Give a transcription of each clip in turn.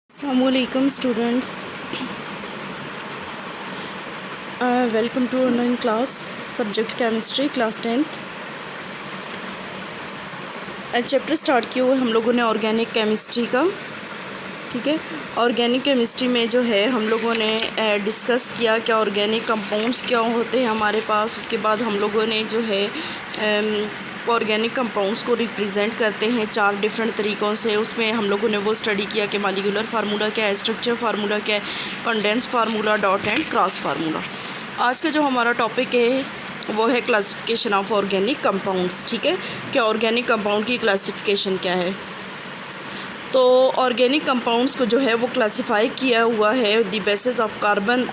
Assalamualaikum students. Welcome to online class subject chemistry class 10th. Chapter start किए हुए हम लोगों ने ऑर्गेनिक केमिस्ट्री का। ठीक है, ऑर्गेनिक केमिस्ट्री में जो है हम लोगों ने डिस्कस किया कि ऑर्गेनिक कंपाउंड्स क्या होते हैं हमारे पास। उसके बाद हम लोगों ने जो है ऑर्गेनिक कंपाउंड्स को रिप्रेजेंट करते हैं चार डिफरेंट तरीक़ों से। उसमें हम लोगों ने वो स्टडी किया कि मॉलिक्यूलर फार्मूला क्या है, स्ट्रक्चर फार्मूला क्या है, condense formula, dot and cross formula. आज का जो हमारा टॉपिक है वो है क्लासिफिकेशन ऑफ ऑर्गेनिक कंपाउंड्स। ठीक है, कि ऑर्गेनिक कंपाउंड की क्लासिफिकेशन क्या है। तो ऑर्गेनिक कंपाउंड्स को जो है वो क्लासिफाई किया हुआ है the basis of carbon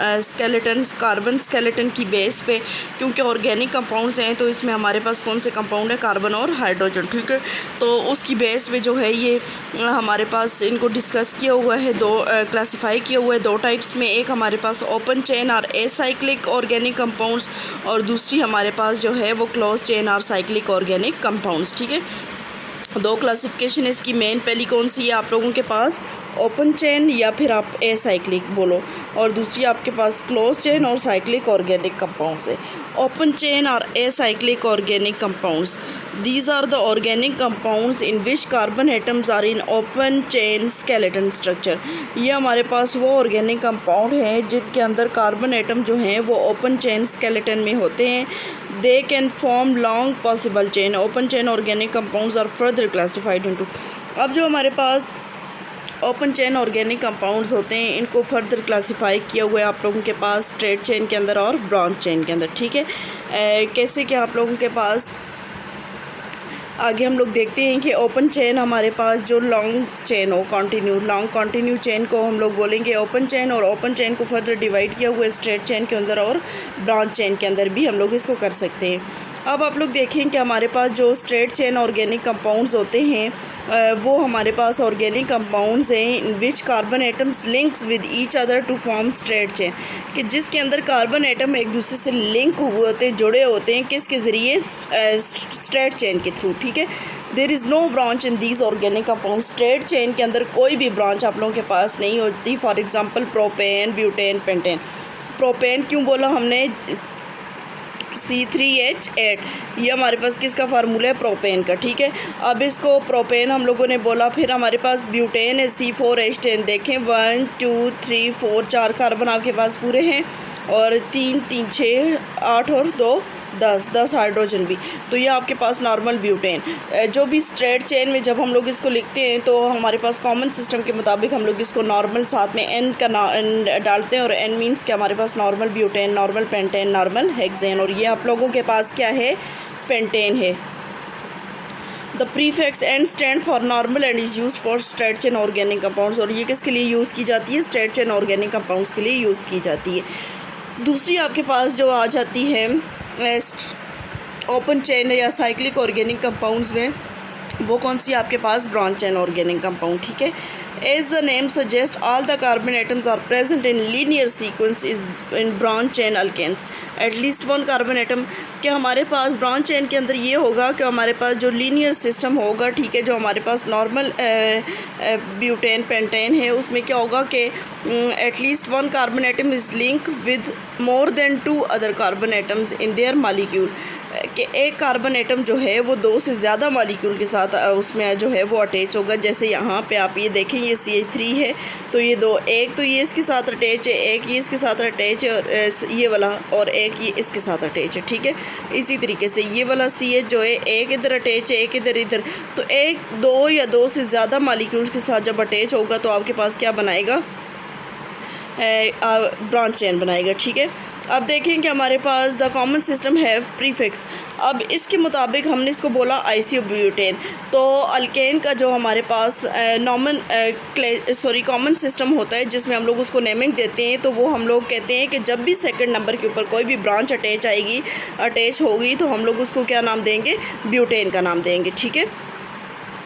skeleton की बेस पे, क्योंकि ऑर्गेनिक कंपाउंड्स हैं तो इसमें हमारे पास कौन से कंपाउंड है, कार्बन और हाइड्रोजन। ठीक है, तो उसकी बेस पे जो है ये हमारे पास इनको डिस्कस किया हुआ है, क्लासिफाई किया हुआ है दो टाइप्स में। एक हमारे पास ओपन चेन और एसाइक्लिक ऑर्गेनिक कंपाउंड्स, और दूसरी हमारे पास जो है वो क्लोज चेन और साइक्लिक ऑर्गेनिक कंपाउंड्स। ठीक है, दो क्लासिफिकेशन इसकी मेन पहली कौन सी है आप लोगों के पास, ओपन चेन या फिर आप एसाइक्लिक बोलो, और दूसरी आपके पास क्लोज चेन और साइक्लिक ऑर्गेनिक कंपाउंड्स है। ओपन चेन और acyclic organic compounds, these are the organic compounds in which carbon atoms are in open chain skeleton structure. ये हमारे पास वो ऑर्गेनिक कंपाउंड हैं जिनके अंदर कार्बन एटम जो हैं वो ओपन चेन स्केलेटन में होते हैं। They can form long possible chain. Open chain organic compounds are further classified into. अब जो हमारे पास ओपन चेन ऑर्गेनिक कंपाउंड्स होते हैं इनको फर्दर क्लासिफाई किया हुआ है आप लोगों के पास स्ट्रेट चेन के अंदर और ब्रांच चेन के अंदर। ठीक है, कैसे कि आप लोगों के पास आगे हम लोग देखते हैं कि ओपन चेन हमारे पास जो लॉन्ग चेन हो, लॉन्ग कॉन्टिन्यू चेन को हम लोग बोलेंगे ओपन चेन, और ओपन चेन को फर्दर डिवाइड किया हुआ है स्ट्रेट चेन के अंदर और ब्रांच चेन के अंदर भी हम लोग इसको कर सकते हैं। अब आप लोग देखें कि हमारे पास जो स्ट्रेट चेन ऑर्गेनिक कंपाउंड्स होते हैं वो हमारे पास ऑर्गेनिक कंपाउंड्स हैं in which carbon atoms links with each other to form straight chain, कि जिसके अंदर कार्बन एटम एक दूसरे से लिंक हुए होते हैं, जुड़े होते हैं, किसके ज़रिए, स्ट्रेट चेन के थ्रू। ठीक है, there is no branch in these organic compound. Straight chain के अंदर कोई भी ब्रांच आप लोगों के पास नहीं होती। For example propane, butane, pentane. Propane क्यों बोला हमने, C3H8, ये हमारे पास किसका फार्मूला है, प्रोपेन का। ठीक है, अब इसको प्रोपेन हम लोगों ने बोला। फिर हमारे पास ब्यूटेन है C4H10। देखें 1 2 3 4 4 कार्बन आपके पास पूरे हैं, और 3 3 6 8 और 2 10 हाइड्रोजन भी। तो ये आपके पास नॉर्मल ब्यूटेन। जो भी स्ट्रेट चेन में जब हम लोग इसको लिखते हैं तो हमारे पास कॉमन सिस्टम के मुताबिक हम लोग इसको नॉर्मल साथ में एन का डालते हैं, और एन मीन्स कि हमारे पास normal butane, normal pentane, normal hexane, और ये आप लोगों के पास क्या है, पेंटेन है। The prefix n stand for normal and is use for straight chain organic compounds, और ये किसके लिए यूज़ की जाती है, स्ट्रेट चेन ऑर्गेनिक कंपाउंड्स के लिए यूज़ की जाती है। दूसरी आपके पास जो आ जाती है ओपन चेन या साइक्लिक ऑर्गेनिक कंपाउंड्स में, वो कौन सी आपके पास, ब्रांच चेन ऑर्गेनिक कंपाउंड। ठीक है, as the name suggest all the carbon atoms are present in linear sequence is in branch chain alkanes at least one carbon atom. कि हमारे पास ब्रांच चेन के अंदर ये होगा कि हमारे पास जो लीनियर सिस्टम होगा, ठीक है, जो हमारे पास नॉर्मल ब्यूटेन, पेंटेन है, उसमें क्या होगा कि at least one carbon atom is link with more than 2 other carbon atoms in their molecule, कि एक कार्बन एटम जो है वो 2 से ज़्यादा मॉलिक्यूल के साथ उसमें जो है वो अटैच होगा। जैसे यहाँ पे आप ये देखें, ये CH3 है तो ये 2, एक तो ये इसके साथ अटैच है, एक ये इसके साथ अटैच है, और ये वाला, और एक ये इसके साथ अटैच है। ठीक है, इसी तरीके से ये वाला CH जो है एक इधर अटैच है, एक इधर, तो एक 2 या 2 से ज़्यादा मॉलिक्यूल्स के साथ जब अटैच होगा तो आपके पास क्या बनाएगा, ब्रांच चेन बनाएगा। ठीक है, अब देखें कि हमारे पास द कॉमन सिस्टम है प्रीफिक्स। अब इसके मुताबिक हमने इसको बोला आइसोब्यूटेन। तो अल्केन का जो हमारे पास कॉमन सिस्टम होता है जिसमें हम लोग उसको नेमिंग देते हैं, तो वो हम लोग कहते हैं कि जब भी सेकंड नंबर के ऊपर कोई भी ब्रांच अटैच होगी तो हम लोग उसको क्या नाम देंगे, ब्यूटेन का नाम देंगे। ठीक है,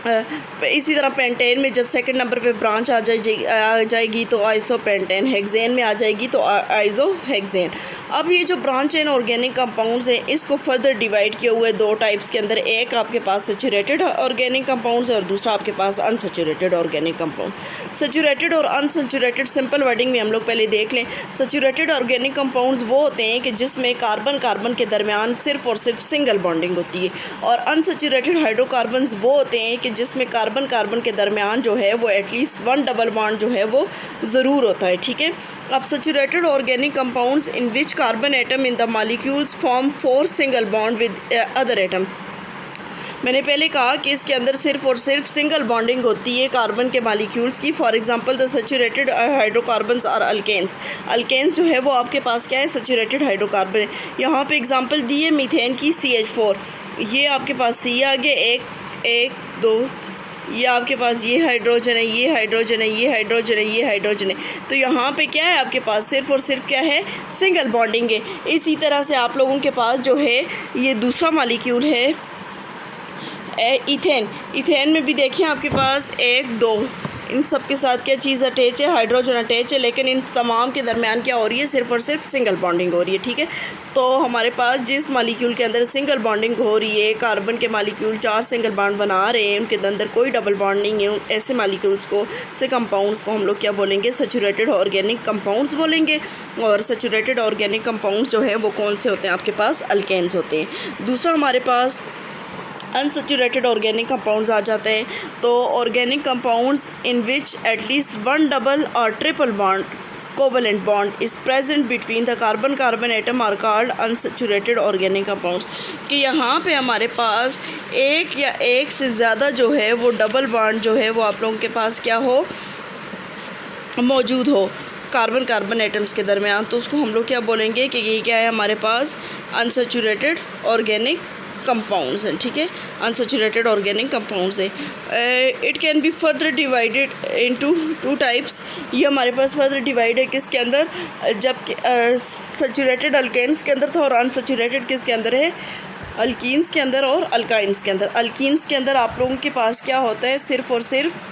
इसी तरह पेंटेन में जब सेकंड नंबर पे ब्रांच आ जाएगी तो आइसोपेंटेन, हेक्सेन में आ जाएगी तो आइसोहेक्सेन। अब ये जो ब्रांच एंड ऑर्गेनिक कंपाउंड्स हैं इसको फर्दर डिवाइड किए हुए दो टाइप्स के अंदर, एक आपके पास सैचुरेटेड ऑर्गेनिक कंपाउंड्स और दूसरा आपके पास अनसैचुरेटेड ऑर्गेनिक कंपाउंड। सैचुरेटेड और अनसैचुरेटेड सिंपल वर्डिंग में हम लोग पहले देख लें। सैचुरेटेड ऑर्गेनिक कंपाउंड्स वो होते हैं कि जिसमें कार्बन कार्बन के दरमियान सिर्फ और सिर्फ सिंगल बॉन्डिंग होती है, और अनसैचुरेटेड हाइड्रोकार्बन्स वो होते हैं कि जिसमें कार्बन कार्बन के दरमियान जो है वो एटलीस्ट वन डबल बॉन्ड जो है वो ज़रूर होता है, ठीक है। अब saturated organic compounds in which carbon atom in the molecules form 4 single bond with other atoms. मैंने पहले कहा कि इसके अंदर सिर्फ और सिर्फ सिंगल बॉन्डिंग होती है कार्बन के मॉलिक्यूल्स की। For example the saturated hydrocarbons और अल्केन्स। अल्केन्स जो है वो आपके पास क्या है, सैचुरेटेड हाइड्रोकार्बन है। यहाँ पे एग्जांपल दी है मीथेन की CH4, ये आपके पास C आगे 1 2, ये आपके पास ये हाइड्रोजन है, ये हाइड्रोजन है, ये हाइड्रोजन है, ये हाइड्रोजन है। तो यहाँ पे क्या है आपके पास सिर्फ और सिर्फ क्या है, सिंगल बॉन्डिंग है। इसी तरह से आप लोगों के पास जो है ये दूसरा मॉलिक्यूल है इथेन। इथेन में भी देखिए आपके पास 1 2, इन सब के साथ क्या चीज़ अटैच है, हाइड्रोजन अटैच है, लेकिन इन तमाम के दरमियान क्या हो रही है, सिर्फ और सिर्फ सिंगल बॉन्डिंग हो रही है, ठीक है। तो हमारे पास जिस मॉलिक्यूल के अंदर सिंगल बॉन्डिंग हो रही है, कार्बन के मॉलिक्यूल 4 सिंगल बॉन्ड बना रहे हैं, उनके अंदर कोई डबल बॉन्डिंग है, ऐसे मॉलिक्यूल्स को से कंपाउंड्स को हम लोग क्या बोलेंगे, सैचुरेटेड ऑर्गेनिक कंपाउंड्स बोलेंगे। और सैचुरेटेड ऑर्गेनिक कंपाउंड्स जो है वो कौन से होते हैं, आपके पास अल्केन्स होते हैं। दूसरा हमारे पास अनसैचुरेटेड ऑर्गेनिक कंपाउंड्स आ जाते हैं। तो organic compounds in which at least one double और triple bond covalent bond is present between the carbon carbon atom are called unsaturated organic compounds. कि यहाँ पे हमारे पास एक या एक से ज़्यादा जो है वो डबल बॉन्ड जो है वो आप लोगों के पास क्या हो, मौजूद हो कार्बन कार्बन एटम्स के दरमियान, तो उसको हम लोग क्या बोलेंगे कि ये क्या है, हमारे पास अनसैचुरेटेड ऑर्गेनिक कंपाउंड्स हैं, ठीक है। अनसैचुरेटेड ऑर्गेनिक कंपाउंड्स है। It can be further divided into 2 types. ये हमारे पास फर्दर डिवाइड है किसके अंदर, जबकि सैचुरेटेड अल्केन्स के अंदर था, और अनसैचुरेटेड किसके अंदर है, अल्कीन्स के अंदर और अल्काइन्स के अंदर। अल्कीन्स के अंदर आप लोगों के पास क्या होता है, सिर्फ और सिर्फ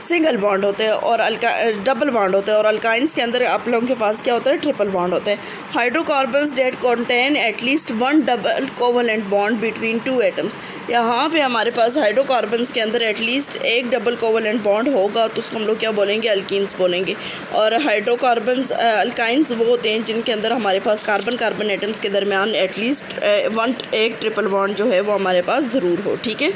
सिंगल बॉन्ड होते हैं और डबल बॉन्ड होते हैं, और अल्काइंस के अंदर आप लोगों के पास क्या होता है, ट्रिपल बॉन्ड होते हैं। Hydrocarbons that contain at least one double covalent bond between 2 atoms. यहाँ पे हमारे पास हाइड्रोकार्बन्स के अंदर एटलीस्ट एक डबल कोवेलेंट बॉन्ड होगा, तो उसको हम लोग क्या बोलेंगे, अल्कीन्स बोलेंगे। और हाइड्रोकार्बन्स अल्काइंस वो होते हैं जिनके अंदर हमारे पास कार्बन कार्बन एटम्स के दरमियान एटलीस्ट एक ट्रिपल बॉन्ड जो है वो हमारे पास ज़रूर हो, ठीक है।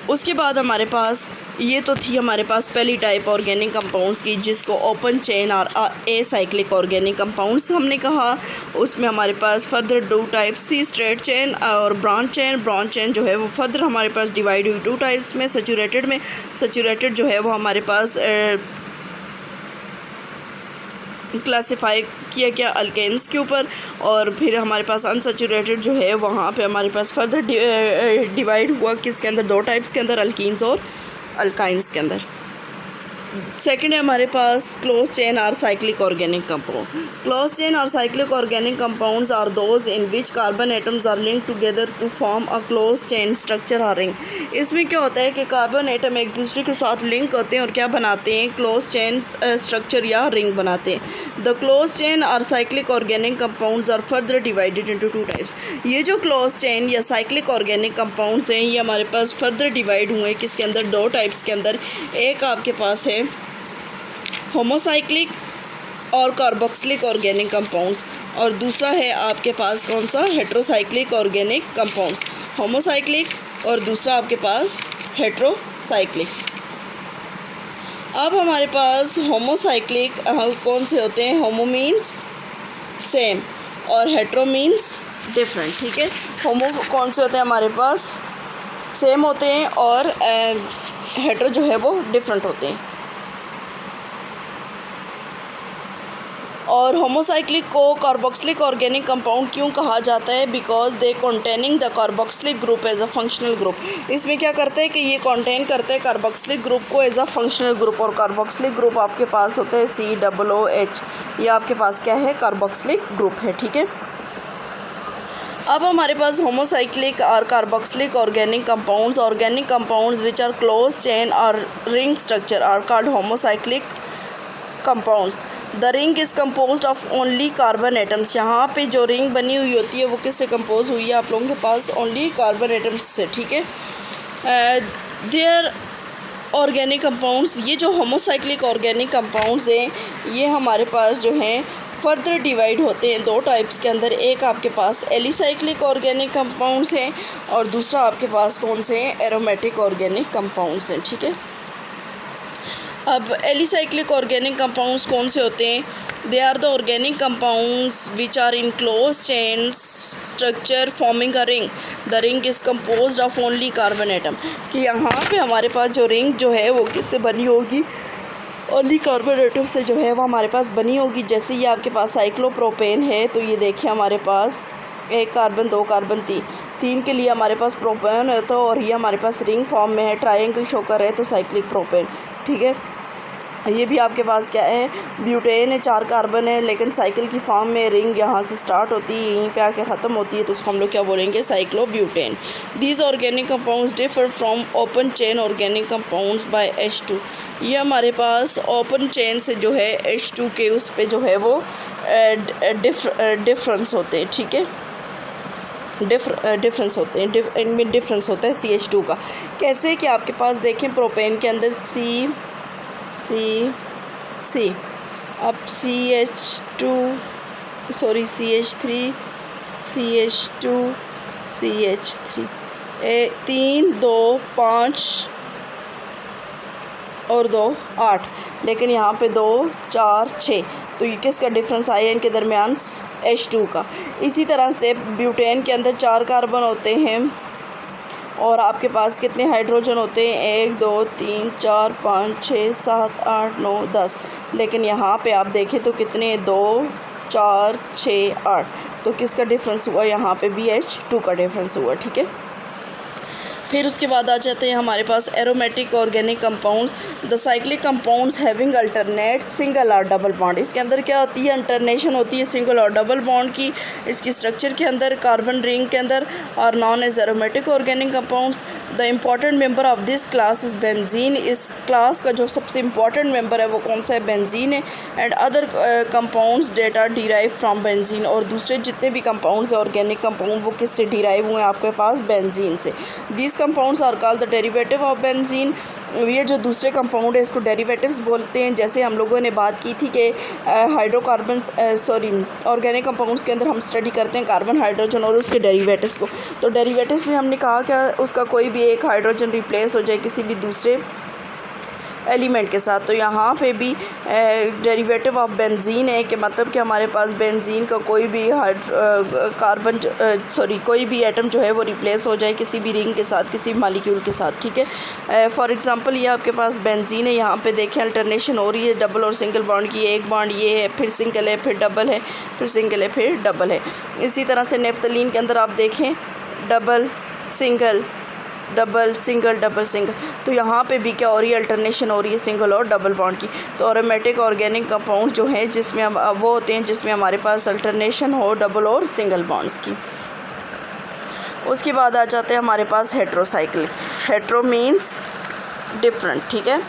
उसके बाद हमारे पास ये तो थी हमारे पास पहली टाइप ऑर्गेनिक कंपाउंड्स की, जिसको ओपन चेन और एसाइक्लिक ऑर्गेनिक कंपाउंड्स हमने कहा। उसमें हमारे पास फर्दर 2 टाइप्स थी, स्ट्रेट चेन और ब्रांच चेन। ब्रांच चेन जो है वो फर्दर हमारे पास डिवाइड हुई 2 टाइप्स में। सैचुरेटेड जो है वो हमारे पास क्लासिफाई किया गया अल्केन्स के ऊपर, और फिर हमारे पास अनसैचुरेटेड जो है वहाँ पे हमारे पास फर्दर डिवाइड हुआ किसके अंदर, 2 टाइप्स के अंदर, अल्कीन्स और अल्काइंस के अंदर। सेकेंड है हमारे पास क्लोज चेन और cyclic organic compound. Close chain और cyclic organic compounds are those in which carbon atoms are link together to form a close chain structure और रिंग। इसमें क्या होता है कि कार्बन एटम एक दूसरे के साथ लिंक होते हैं और क्या बनाते हैं, क्लोज चेन स्ट्रक्चर या रिंग बनाते हैं। द क्लोज चेन और cyclic organic compounds are further divided into 2 types. ये जो क्लोज चेन या साइक्लिक ऑर्गेनिक कंपाउंड्स हैं ये हमारे पास फर्दर डिवाइड हुए किसके अंदर, 2 टाइप्स के अंदर। एक आपके पास है होमोसाइक्लिक और कार्बोक्सिलिक ऑर्गेनिक कंपाउंड्स, और दूसरा है आपके पास कौन सा, हेट्रोसाइक्लिक ऑर्गेनिक कंपाउंड्स। होमोसाइक्लिक और दूसरा आपके पास हेट्रोसाइक्लिक। अब हमारे पास होमोसाइक्लिक कौन से होते हैं, होमो मीन्स सेम और हेट्रो मीन्स डिफरेंट, ठीक है। होमो कौन से होते हैं हमारे पास, सेम होते हैं, और हेट्रो जो है वो डिफरेंट होते हैं। और होमोसाइक्लिक को कार्बोक्सिलिक ऑर्गेनिक कंपाउंड क्यों कहा जाता है, because they containing the carboxylic group as a functional group. इसमें क्या करते हैं कि ये कंटेन करते हैं कार्बोक्सिलिक ग्रुप को एज अ फंक्शनल ग्रुप, और कार्बोक्सिलिक ग्रुप आपके पास होता है COOH, ये आपके पास क्या है, कार्बोक्सिलिक ग्रुप है, ठीक है। अब हमारे पास होमोसाइक्लिक और carboxylic organic compounds which are close chain और ring structure are called homocyclic compounds. The ring is compose of only carbon atoms. यहाँ पे जो रिंग बनी हुई होती है वो किससे कंपोज हुई है आप लोगों के पास? ओनली कार्बन एटम्स से, ठीक है। देयर ऑर्गेनिक कंपाउंड्स, ये जो होमोसाइक्लिक ऑर्गेनिक कंपाउंड्स हैं ये हमारे पास जो हैं फर्दर डिवाइड होते हैं दो टाइप्स के अंदर। एक आपके पास एलिसाइक्लिक ऑर्गेनिक कंपाउंड्स हैं और दूसरा आपके पास कौन से हैं? एरोमेटिक ऑर्गेनिक कंपाउंड्स हैं, ठीक है। अब एलिसाइक्लिक ऑर्गेनिक कंपाउंड्स कौन से होते हैं? They are the organic compounds which are in close chain structure forming a ring. The ring is compose of only carbon atom. कि यहाँ पे हमारे पास जो रिंग जो है वो किससे बनी होगी? ओनली कार्बन एटम से जो है वो हमारे पास बनी होगी। जैसे ये आपके पास साइक्लोप्रोपेन है तो ये देखिए हमारे पास 1 कार्बन 2 कार्बन 3 के लिए हमारे पास प्रोपेन है तो, और ये हमारे पास रिंग फॉर्म में है, ट्रायंगल शोकर है तो साइक्लिक प्रोपेन, ठीक है। ये भी आपके पास क्या है? ब्यूटेन है, 4 कार्बन है लेकिन साइकिल की फॉर्म में, रिंग यहाँ से स्टार्ट होती है यहीं पे आके ख़त्म होती है तो उसको हम लोग क्या बोलेंगे? Cyclobutane. These organic compounds differ from open chain organic compounds by H2। ये हमारे पास ओपन चेन से जो है H2 के उस पे जो है वो डिफरेंस होते हैं, ठीक है। डिफरेंस होते हैं, इनमें डिफरेंस होता है CH2 का। कैसे कि आपके पास देखें प्रोपेन के अंदर C अब CH3 CH2 CH3 3 2 5 और 2 8, लेकिन यहाँ पे 2 4 6 तो ये किसका डिफरेंस आया इनके दरमियान? H2 का। इसी तरह से ब्यूटेन के अंदर 4 कार्बन होते हैं और आपके पास कितने हाइड्रोजन होते हैं? 1 2 3 4 5 6 7 8 9 10, लेकिन यहाँ पे आप देखें तो कितने? 2 4 6 8, तो किसका डिफरेंस हुआ? यहाँ पे भी H2 का डिफरेंस हुआ, ठीक है। फिर उसके बाद आ जाते हैं हमारे पास aromatic organic compounds. The cyclic compounds having alternate single और डबल बॉन्ड। इसके अंदर क्या होती है? अल्टरनेशन होती है सिंगल और डबल बॉन्ड की इसकी स्ट्रक्चर के अंदर, कार्बन रिंग के अंदर, और known as aromatic organic compounds. The important member of this class is benzene. इस क्लास का जो सबसे इम्पॉर्टेंट मेंबर है वो कौन सा है? बेंजीन है। And other compounds that are derive from benzene. और दूसरे जितने भी कंपाउंड्स है ऑर्गेनिक कंपाउंड वो किससे डिराइव हुए? आपके पास बेंजीन से। This compounds are called the derivative of benzene. ये जो दूसरे कंपाउंड है इसको डेरिवेटिव्स बोलते हैं। जैसे हम लोगों ने बात की थी कि हाइड्रोकार्बन्स ऑर्गेनिक कंपाउंड्स के अंदर हम स्टडी करते हैं कार्बन, हाइड्रोजन और उसके डेरिवेटिव्स को। तो डेरिवेटिव्स में हमने कहा कि उसका कोई भी एक हाइड्रोजन रिप्लेस हो जाए किसी भी दूसरे एलिमेंट के साथ। तो यहाँ पे भी डेरिवेटिव ऑफ बेंजीन है कि मतलब कि हमारे पास बेंजीन का कोई भी कोई भी एटम जो है वो रिप्लेस हो जाए किसी भी रिंग के साथ, किसी भी मालिक्यूल के साथ, ठीक है। फॉर एग्जांपल ये आपके पास बेंजीन है, यहाँ पे देखें अल्टरनेशन हो रही है डबल और सिंगल बॉन्ड की। एक बॉन्ड ये है, फिर सिंगल है, फिर डबल है, फिर सिंगल है, फिर डबल है। इसी तरह से नेफ्थलीन के अंदर आप देखें double single double single double single, तो यहाँ पे भी क्या हो रही है? अल्टरनेशन हो रही है सिंगल और डबल बॉन्ड की। तो एरोमेटिक ऑर्गेनिक कंपाउंड जो है जिसमें हम वो होते हैं जिसमें हमारे पास अल्टरनेशन हो डबल और सिंगल बॉन्ड्स की। उसके बाद आ जाते हैं हमारे पास हेट्रोसाइक्लिक। हेट्रो मीन्स डिफरेंट, ठीक है।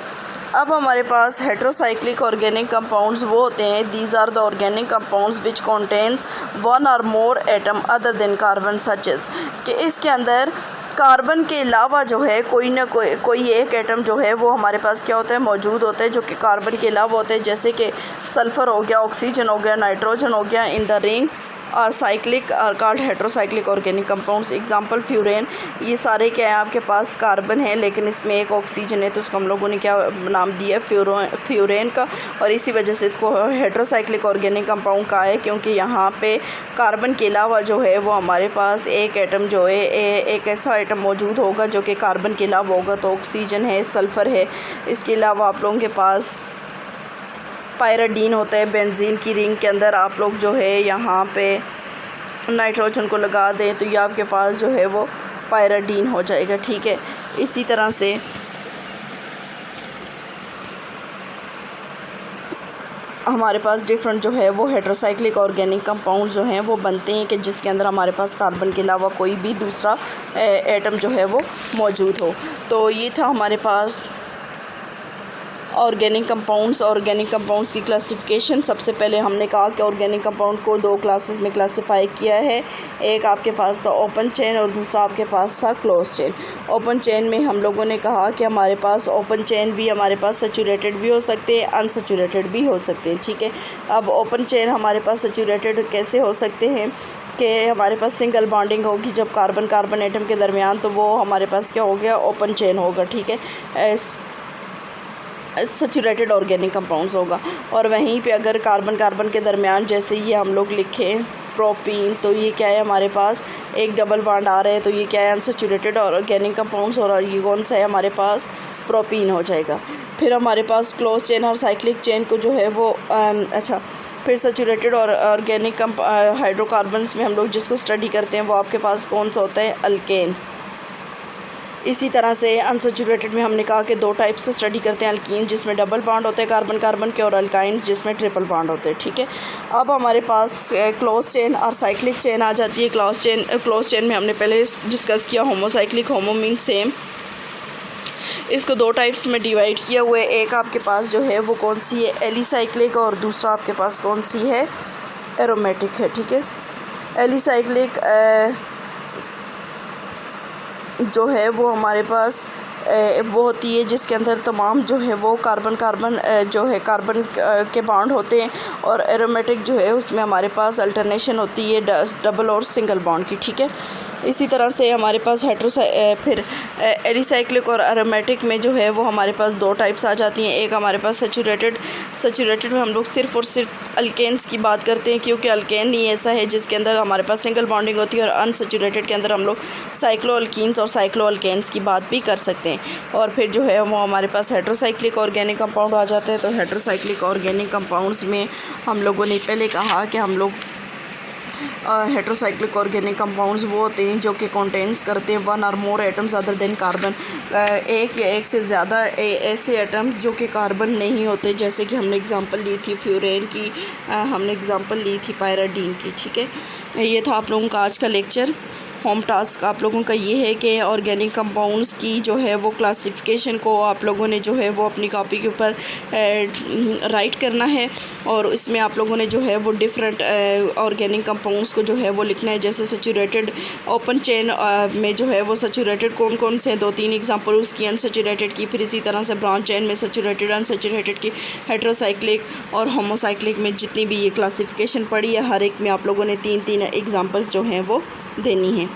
अब हमारे पास हेट्रोसाइक्लिक ऑर्गेनिक कंपाउंड्स वो होते हैं, these are the organic compounds which contains 1 और more atom other than carbon such as, कि इसके अंदर कार्बन के अलावा जो है कोई ना कोई एक एटम जो है वो हमारे पास क्या होता है? मौजूद होता है, जो कि कार्बन के अलावा होते हैं। जैसे कि सल्फ़र हो गया, ऑक्सीजन हो गया, नाइट्रोजन हो गया। इन द रिंग और cyclic are called heterocyclic organic compounds. Example furan, ये सारे क्या है आपके पास? कार्बन है लेकिन इसमें एक ऑक्सीजन है तो उसको हम लोगों ने क्या नाम दिया? फ्यूरेन का। और इसी वजह से इसको हेट्रोसाइक्लिक ऑर्गेनिक कंपाउंड कहा है, क्योंकि यहाँ पे कार्बन के अलावा जो है वो हमारे पास एक एटम जो है एक ऐसा एटम मौजूद होगा जो कि कार्बन के अलावा होगा। तो ऑक्सीजन है, सल्फ़र है, इसके अलावा आप लोगों के पास पायराडीन होता है बेंजीन की रिंग के अंदर। आप लोग जो है यहाँ पे नाइट्रोजन को लगा दें तो ये आपके पास जो है वो पायराडीन हो जाएगा, ठीक है। इसी तरह से हमारे पास डिफरेंट जो है वो हेटेरोसाइक्लिक ऑर्गेनिक कंपाउंड जो हैं वो बनते हैं कि जिसके अंदर हमारे पास कार्बन के अलावा कोई भी दूसरा एटम जो है वो मौजूद हो। तो ये था हमारे पास ऑर्गेनिक कंपाउंड्स की क्लासिफिकेशन। सबसे पहले हमने कहा कि ऑर्गेनिक कंपाउंड को 2 क्लासेस में क्लासिफाई किया है। एक आपके पास था ओपन चेन और दूसरा आपके पास था क्लोज चेन। ओपन चेन में हम लोगों ने कहा कि हमारे पास ओपन चेन भी हमारे पास सैचुरेटेड भी हो सकते हैं, अनसैचुरेटेड भी हो सकते हैं, ठीक है। अब ओपन चेन हमारे पास सैचुरेटेड कैसे हो सकते हैं कि हमारे पास सिंगल बॉन्डिंग होगी जब कार्बन कार्बन एटम के दरमियान, तो वो हमारे पास क्या हो गया, ओपन चेन होगा, ठीक है, सैचुरेटेड ऑर्गेनिक कंपाउंड्स होगा। और वहीं पे अगर कार्बन कार्बन के दरमियान जैसे ये हम लोग लिखें प्रोपीन, तो ये क्या है, हमारे पास एक डबल बॉन्ड आ रहा है, तो ये क्या है, अनसैचुरेटेड ऑर्गेनिक कंपाउंड्स, और ये कौन सा है, हमारे पास प्रोपीन हो जाएगा। फिर हमारे पास क्लोज चेन और साइक्लिक चेन को जो है वो फिर सैचुरेटेड और ऑर्गेनिक हाइड्रोकार्बन्स में हम लोग जिसको स्टडी करते हैं वो आपके पास कौन सा होता है, अल्केन। इसी तरह से अनसैचुरेटेड में हमने कहा कि 2 टाइप्स को स्टडी करते हैं, अल्कीन जिसमें डबल बॉन्ड होते हैं कार्बन कार्बन के, और अल्काइंस जिसमें ट्रिपल बॉन्ड होते हैं, ठीक है। अब हमारे पास क्लोज चेन और साइक्लिक चेन आ जाती है। क्लोज चेन में हमने पहले डिस्कस किया होमोसाइक्लिक, होमो मीन्स सेम। इसको 2 टाइप्स में डिवाइड किया हुआ है। एक आपके पास जो है वो कौन सी है, एलिसाइक्लिक, और दूसरा आपके पास कौन सी है, एरोमेटिक है, ठीक है। एलिसाइक्लिक जो है वो हमारे पास वो होती है जिसके अंदर तमाम जो है वो कार्बन कार्बन जो है कार्बन के बॉन्ड होते हैं, और एरोमेटिक जो है उसमें हमारे पास अल्टरनेशन होती है डबल और सिंगल बॉन्ड की, ठीक है। इसी तरह से हमारे पास फिर एलिसाइक्लिक और एरोमेटिक में जो है वो हमारे पास 2 टाइप्स आ जाती हैं। एक हमारे पास सैचुरेटेड में हम लोग सिर्फ़ और सिर्फ अल्केन्स की बात करते हैं, क्योंकि अल्केन ही ऐसा है जिसके अंदर हमारे पास सिंगल बॉन्डिंग होती है, और अनसैचुरेटेड के अंदर हम लोग साइक्लो अल्कीन्स और साइक्लो अल्केन्स की बात भी कर सकते हैं। और फिर जो है वो हमारे पास हेटेरोसाइक्लिक ऑर्गेनिक कंपाउंड आ जाते हैं। तो हेटेरोसाइक्लिक ऑर्गेनिक कंपाउंड्स में हम लोगों ने पहले कहा कि हम लोग हेटेरोसाइक्लिक ऑर्गेनिक कंपाउंड्स वो होते हैं जो कि कंटेन्स करते हैं 1 और मोर एटम्स अदर देन कार्बन, एक या एक से ज़्यादा ऐसे एटम्स जो कि कार्बन नहीं होते, जैसे कि हमने एग्जांपल ली थी फ्यूरेन की, हमने एग्जांपल ली थी पायराडीन की, ठीक है। ये था आप लोगों का आज का लेक्चर। होम टास्क आप लोगों का ये है कि ऑर्गेनिक कंपाउंड्स की जो है वो क्लासिफिकेशन को आप लोगों ने जो है वो अपनी कॉपी के ऊपर राइट करना है, और इसमें आप लोगों ने जो है वो डिफरेंट ऑर्गेनिक कंपाउंड्स को जो है वो लिखना है। जैसे सैचुरेटेड ओपन चेन में जो है वो सैचुरेटेड कौन कौन से 2-3 एग्जांपल उसकी, अनसैचुरेटेड की, फिर इसी तरह से ब्रांच चेन में सैचुरेटेड अनसैचुरेटेड की, हेटेरोसाइक्लिक और होमोसाइक्लिक में जितनी भी ये क्लासिफिकेशन पड़ी है हर एक में आप लोगों ने 3-3 एग्जांपल्स जो हैं वो देनी है।